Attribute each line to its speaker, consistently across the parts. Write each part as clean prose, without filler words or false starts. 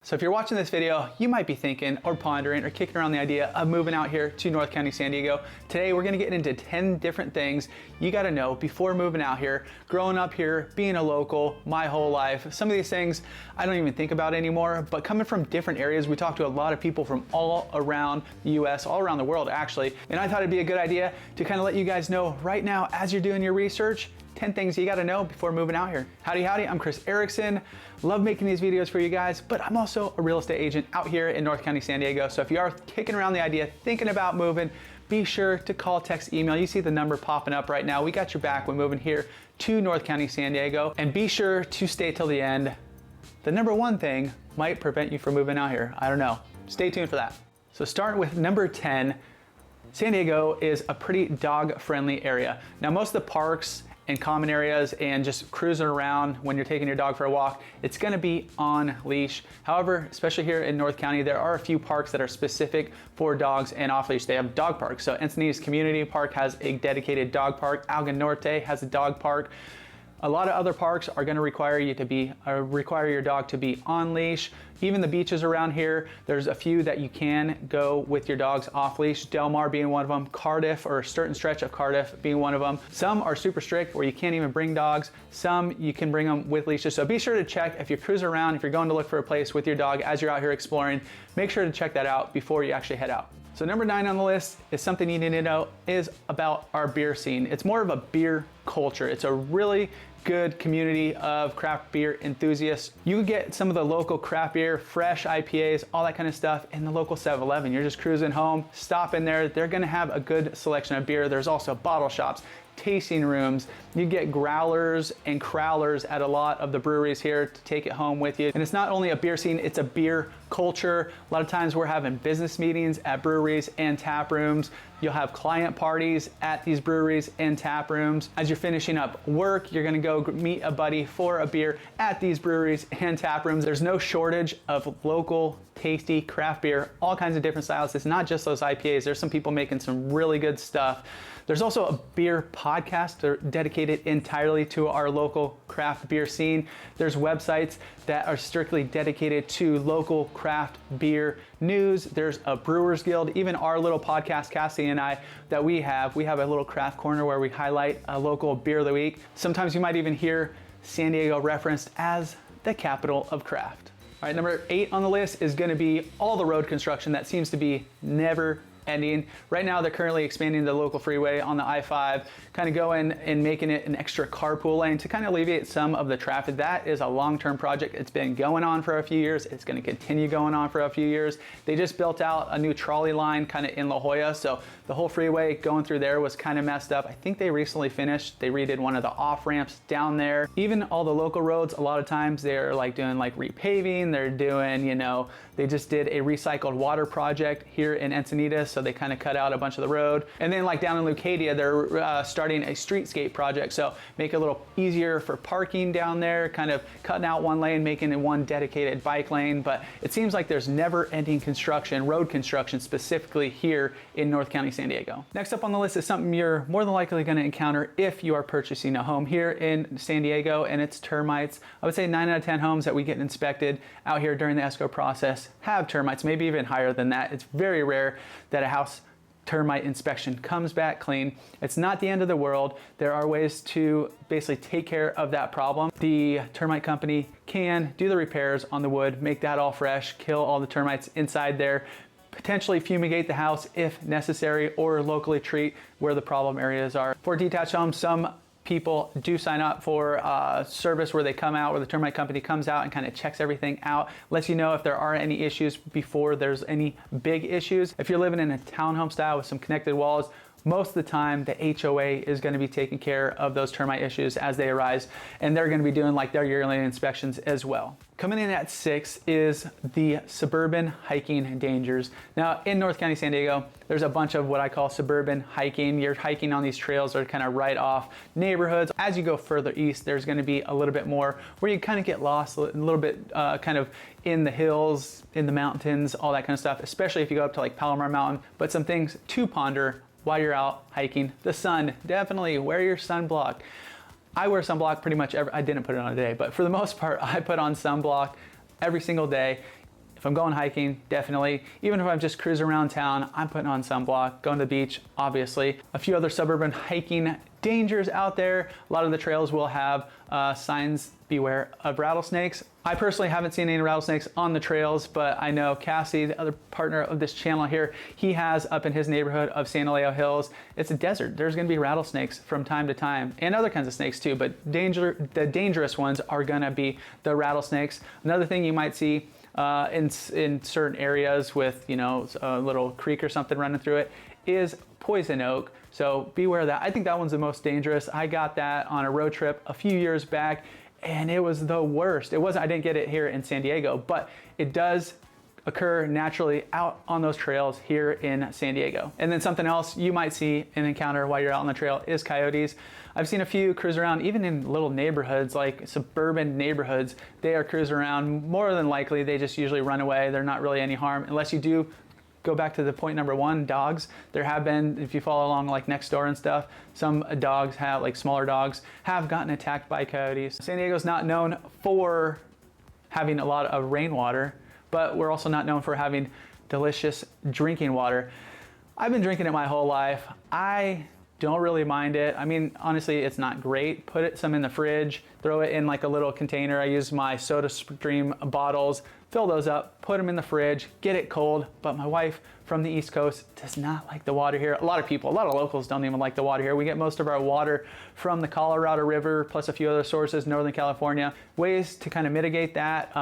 Speaker 1: So if you're watching this video, you might be thinking or pondering or kicking around the idea of moving out here to North County, San Diego. Today, we're gonna get into 10 different things you gotta know before moving out here. Growing up here, being a local my whole life, some of these things I don't even think about anymore, but coming from different areas, we talk to a lot of people from all around the US, all around the world actually, and I thought it'd be a good idea to kind of let you guys know right now as you're doing your research, 10 things you gotta know before moving out here. Howdy, I'm Chris Erickson. Love making these videos for you guys, but I'm also a real estate agent out here in North County, San Diego. So if you are kicking around the idea, thinking about moving, be sure to call, text, email. You see the number popping up right now. We got your back when moving here to North County, San Diego. And be sure to stay till the end. The number one thing might prevent you from moving out here. I don't know. Stay tuned for that. So starting with number 10, San Diego is a pretty dog-friendly area. Now most of the parks and common areas and just cruising around when you're taking your dog for a walk, it's gonna be on leash. However, especially here in North County, there are a few parks that are specific for dogs and off leash. They have dog parks. So Encinitas Community Park has a dedicated dog park. Alga Norte has a dog park. A lot of other parks are going to require you to be, require your dog to be on leash. Even the beaches around here, there's a few that you can go with your dogs off leash. Del Mar being one of them, Cardiff or a certain stretch of Cardiff being one of them. Some are super strict where you can't even bring dogs. Some you can bring them with leashes. So be sure to check if you're cruising around, if you're going to look for a place with your dog as you're out here exploring, make sure to check that out before you actually head out. So number 9 on the list is something you need to know is about our beer scene. It's more of a beer culture. It's a really good community of craft beer enthusiasts. You can get some of the local craft beer, fresh IPAs, all that kind of stuff in the local 7-Eleven. You're just cruising home, stop in there. They're gonna have a good selection of beer. There's also bottle shops, tasting rooms. You get growlers and crowlers at a lot of the breweries here to take it home with you. And it's not only a beer scene, it's a beer culture. A lot of times we're having business meetings at breweries and tap rooms. You'll have client parties at these breweries and tap rooms. As you're finishing up work, you're gonna go meet a buddy for a beer at these breweries and tap rooms. There's no shortage of local, tasty craft beer, all kinds of different styles. It's not just those IPAs. There's some people making some really good stuff. There's also a beer podcast dedicated entirely to our local craft beer scene. There's websites that are strictly dedicated to local craft beer news. There's a Brewers Guild, even our little podcast, Cassidy and I, that we have a little craft corner where we highlight a local beer of the week. Sometimes you might even hear San Diego referenced as the capital of craft. All right, number 8 on the list is gonna be all the road construction that seems to be never ending. Right now, they're currently expanding the local freeway on the I-5, kind of going and making it an extra carpool lane to kind of alleviate some of the traffic. That is a long-term project. It's been going on for a few years. It's going to continue going on for a few years. They just built out a new trolley line kind of in La Jolla, so the whole freeway going through there was kind of messed up. I think they recently finished. They redid one of the off-ramps down there. Even all the local roads, a lot of times they're like doing like repaving. They're doing, you know, they just did a recycled water project here in Encinitas, so they kind of cut out a bunch of the road. And then like down in Leucadia, they're starting a streetscape project. So make it a little easier for parking down there, kind of cutting out one lane, making it one dedicated bike lane. But it seems like there's never ending construction, road construction specifically here in North County, San Diego. Next up on the list is something you're more than likely going to encounter if you are purchasing a home here in San Diego, and it's termites. I would say 9 out of 10 homes that we get inspected out here during the escrow process have termites, maybe even higher than that. It's very rare that a house termite inspection comes back clean. It's not the end of the world. There are ways to basically take care of that problem. The termite company can do the repairs on the wood, make that all fresh, kill all the termites inside there, potentially fumigate the house if necessary, or locally treat where the problem areas are. For detached homes, some people do sign up for a service where they come out, where the termite company comes out and kind of checks everything out, lets you know if there are any issues before there's any big issues. If you're living in a townhome style with some connected walls, most of the time the HOA is going to be taking care of those termite issues as they arise, and they're going to be doing like their yearly inspections as well. Coming in at 6 is the suburban hiking dangers. Now in North County, San Diego, there's a bunch of what I call suburban hiking. You're hiking on these trails that are kind of right off neighborhoods. As you go further east, there's going to be a little bit more where you kind of get lost, a little bit kind of in the hills, in the mountains, all that kind of stuff, especially if you go up to like Palomar Mountain. But some things to ponder while you're out hiking. The sun, definitely wear your sunblock. I wear sunblock pretty much I didn't put it on today, but for the most part, I put on sunblock every single day. If I'm going hiking, definitely. Even if I'm just cruising around town, I'm putting on sunblock, going to the beach, obviously. A few other suburban hiking dangers out there. A lot of the trails will have signs, beware of rattlesnakes. I personally haven't seen any rattlesnakes on the trails, but I know Cassidy, the other partner of this channel here, he has up in his neighborhood of San Elijo Hills. It's a desert. There's gonna be rattlesnakes from time to time, and other kinds of snakes too, but the dangerous ones are gonna be the rattlesnakes. Another thing you might see in certain areas with, you know, a little creek or something running through it is poison oak. So beware of that. I think that one's the most dangerous. I got that on a road trip a few years back, and it was the worst. I didn't get it here in San Diego, but it does occur naturally out on those trails here in San Diego. And then something else you might see and encounter while you're out on the trail is coyotes. I've seen a few cruise around, even in little neighborhoods, like suburban neighborhoods. They are cruising around. More than likely, they just usually run away. They're not really any harm, unless you do go back to the point number one, dogs. There have been, if you follow along like next door and stuff, some dogs have, like smaller dogs, have gotten attacked by coyotes. San Diego's not known for having a lot of rainwater, but we're also not known for having delicious drinking water. I've been drinking it my whole life. I don't really mind it. I mean, honestly, it's not great. Put some in the fridge, throw it in like a little container. I use my SodaStream bottles, fill those up, put them in the fridge, get it cold. But my wife from the East Coast does not like the water here. A lot of locals don't even like the water here. We get most of our water from the Colorado River, plus a few other sources, Northern California. Ways to kind of mitigate that,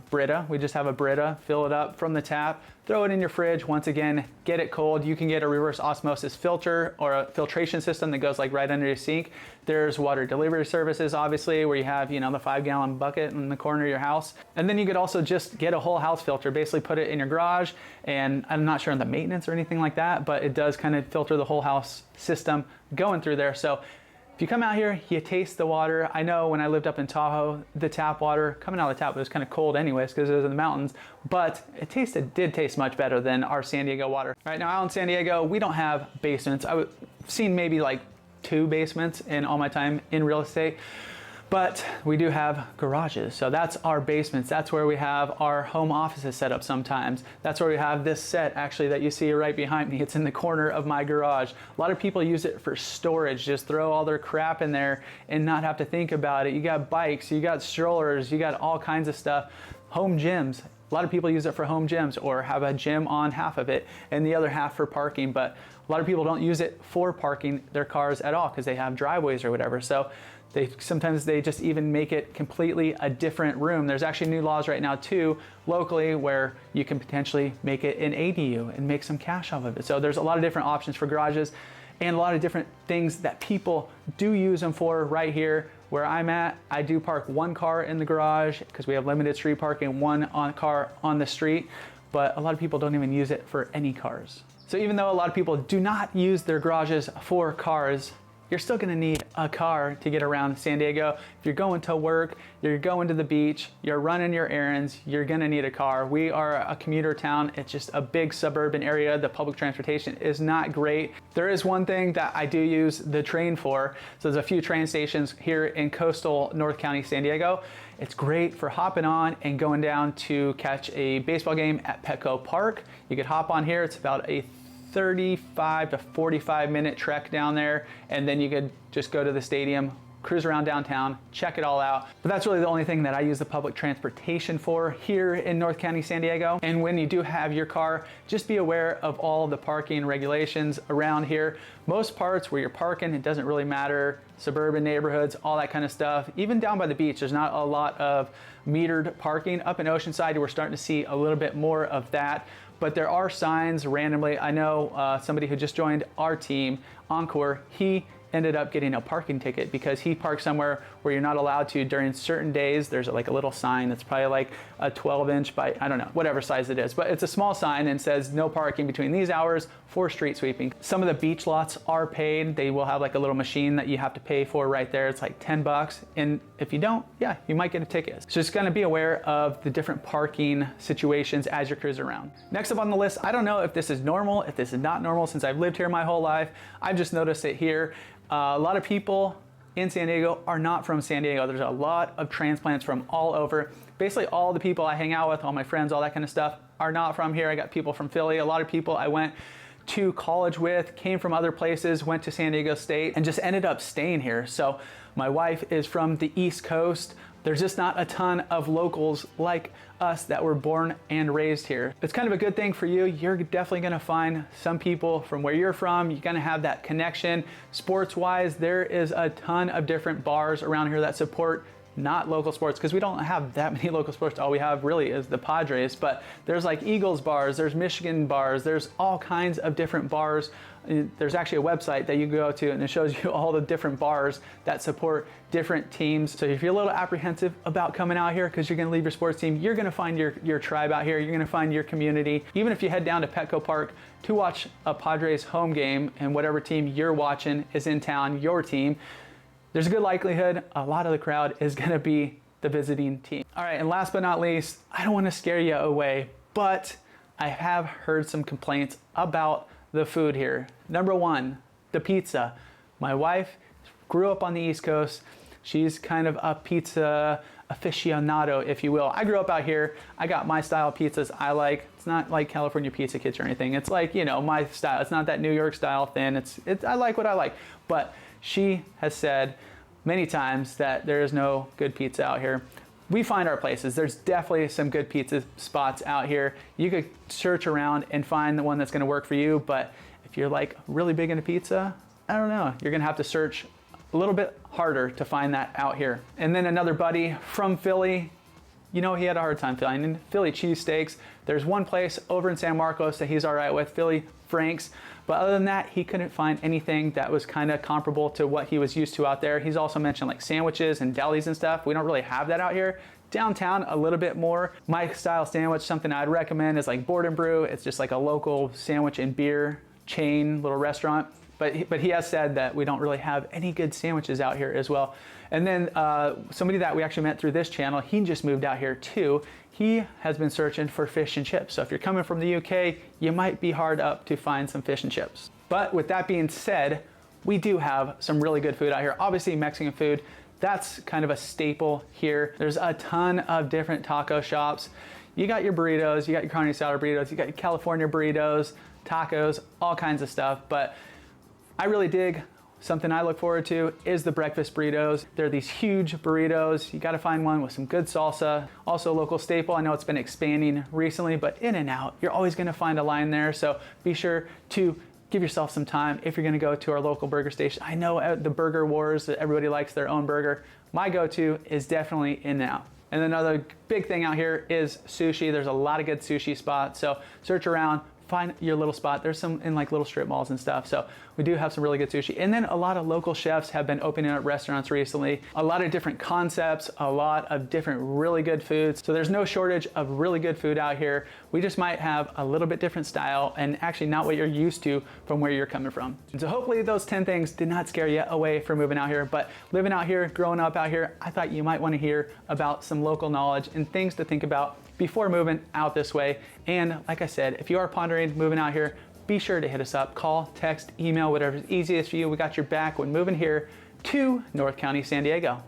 Speaker 1: Brita. We just have a Brita, fill it up from the tap, throw it in your fridge. Once again, get it cold. You can get a reverse osmosis filter or a filtration system that goes like right under your sink. There's water delivery services, obviously, where you have, you know, the 5-gallon bucket in the corner of your house. And then you could also just get a whole house filter, basically put it in your garage. And I'm not sure on the maintenance or anything like that, but it does kind of filter the whole house system going through there. So if you come out here, you taste the water. I know when I lived up in Tahoe, the tap water coming out of the tap was kind of cold anyways because it was in the mountains, but it did taste much better than our San Diego water. Right now out in San Diego, we don't have basements. I've seen maybe like 2 basements in all my time in real estate, but we do have garages. So that's our basements. That's where we have our home offices set up sometimes. That's where we have this set actually that you see right behind me. It's in the corner of my garage. A lot of people use it for storage, just throw all their crap in there and not have to think about it. You got bikes, you got strollers, you got all kinds of stuff. Home gyms. A lot of people use it for home gyms or have a gym on half of it and the other half for parking, but a lot of people don't use it for parking their cars at all because they have driveways or whatever. So sometimes they just even make it completely a different room. There's actually new laws right now too, locally, where you can potentially make it an ADU and make some cash off of it. So there's a lot of different options for garages and a lot of different things that people do use them for right here. Where I'm at, I do park 1 car in the garage because we have limited street parking, 1 car on the street, but a lot of people don't even use it for any cars. So even though a lot of people do not use their garages for cars, you're still gonna need a car to get around San Diego. If you're going to work, you're going to the beach, you're running your errands, you're gonna need a car. We are a commuter town. It's just a big suburban area. The public transportation is not great. There is one thing that I do use the train for. So there's a few train stations here in coastal North County, San Diego. It's great for hopping on and going down to catch a baseball game at Petco Park. You could hop on here. It's about a 35 to 45 minute trek down there, and then you could just go to the stadium, cruise around downtown, check it all out. But that's really the only thing that I use the public transportation for here in North County, San Diego. And when you do have your car, just be aware of all the parking regulations around here. Most parts where you're parking, it doesn't really matter. Suburban neighborhoods, all that kind of stuff. Even down by the beach, there's not a lot of metered parking. Up in Oceanside, we're starting to see a little bit more of that. But there are signs randomly. I know somebody who just joined our team, Encore, he ended up getting a parking ticket because he parked somewhere where you're not allowed to during certain days. There's like a little sign that's probably like a 12-inch by, I don't know, whatever size it is, but it's a small sign and says no parking between these hours for street sweeping. Some of the beach lots are paid. They will have like a little machine that you have to pay for right there. It's like 10 bucks. And if you don't, yeah, you might get a ticket. So just gonna be aware of the different parking situations as you're cruising around. Next up on the list, I don't know if this is normal, if this is not normal since I've lived here my whole life. I've just noticed it here. A lot of people in San Diego are not from San Diego. There's a lot of transplants from all over. Basically all the people I hang out with, all my friends, all that kind of stuff, are not from here. I got people from Philly. A lot of people I went to college with, came from other places, went to San Diego State, and just ended up staying here. So my wife is from the East Coast. There's just not a ton of locals like us that were born and raised here. It's kind of a good thing for you. You're definitely gonna find some people from where you're from. You're gonna have that connection. Sports-wise, there is a ton of different bars around here that support not local sports, because we don't have that many local sports. All we have really is the Padres, but there's like Eagles bars, there's Michigan bars, there's all kinds of different bars. There's actually a website that you go to and it shows you all the different bars that support different teams. So if you're a little apprehensive about coming out here because you're gonna leave your sports team, you're gonna find your tribe out here, you're gonna find your community. Even if you head down to Petco Park to watch a Padres home game and whatever team you're watching is in town, your team, there's a good likelihood a lot of the crowd is gonna be the visiting team. All right, and last but not least, I don't wanna scare you away, but I have heard some complaints about the food here. Number one, the pizza. My wife grew up on the East Coast. She's kind of a pizza aficionado, if you will. I grew up out here. I got my style of pizzas I like. It's not like California Pizza Kits or anything. It's like, you know, my style. It's not that New York style thin. I like what I like. But she has said many times that there is no good pizza out here. We find our places. There's definitely some good pizza spots out here. You could search around and find the one that's gonna work for you, but if you're like really big into pizza, I don't know, you're gonna have to search a little bit harder to find that out here. And then another buddy from Philly, you know, he had a hard time finding Philly cheesesteaks. There's one place over in San Marcos that he's all right with, Philly Franks. But other than that, he couldn't find anything that was kind of comparable to what he was used to out there. He's also mentioned like sandwiches and delis and stuff. We don't really have that out here. Downtown, a little bit more. My style sandwich, something I'd recommend is like Board and Brew. It's just like a local sandwich and beer chain, little restaurant. But he has said that we don't really have any good sandwiches out here as well. And then somebody that we actually met through this channel, he just moved out here too. He has been searching for fish and chips. So if you're coming from the UK, you might be hard up to find some fish and chips. But with that being said, we do have some really good food out here. Obviously Mexican food, that's kind of a staple here. There's a ton of different taco shops. You got your burritos, you got your carne asada burritos, you got your California burritos, tacos, all kinds of stuff. But I really dig, something I look forward to is the breakfast burritos. They're these huge burritos. You gotta find one with some good salsa. Also a local staple. I know it's been expanding recently, but In-N-Out, you're always gonna find a line there. So be sure to give yourself some time if you're gonna go to our local burger station. I know at the burger wars, everybody likes their own burger. My go-to is definitely In-N-Out. And another big thing out here is sushi. There's a lot of good sushi spots. So search around, find your little spot. There's some in like little strip malls and stuff. So we do have some really good sushi. And then a lot of local chefs have been opening up restaurants recently. A lot of different concepts, a lot of different really good foods. So there's no shortage of really good food out here. We just might have a little bit different style and actually not what you're used to from where you're coming from. And so hopefully those 10 things did not scare you away from moving out here, but living out here, growing up out here, I thought you might want to hear about some local knowledge and things to think about before moving out this way. And like I said, if you are pondering moving out here, be sure to hit us up, call, text, email, whatever's easiest for you. We got your back when moving here to North County, San Diego.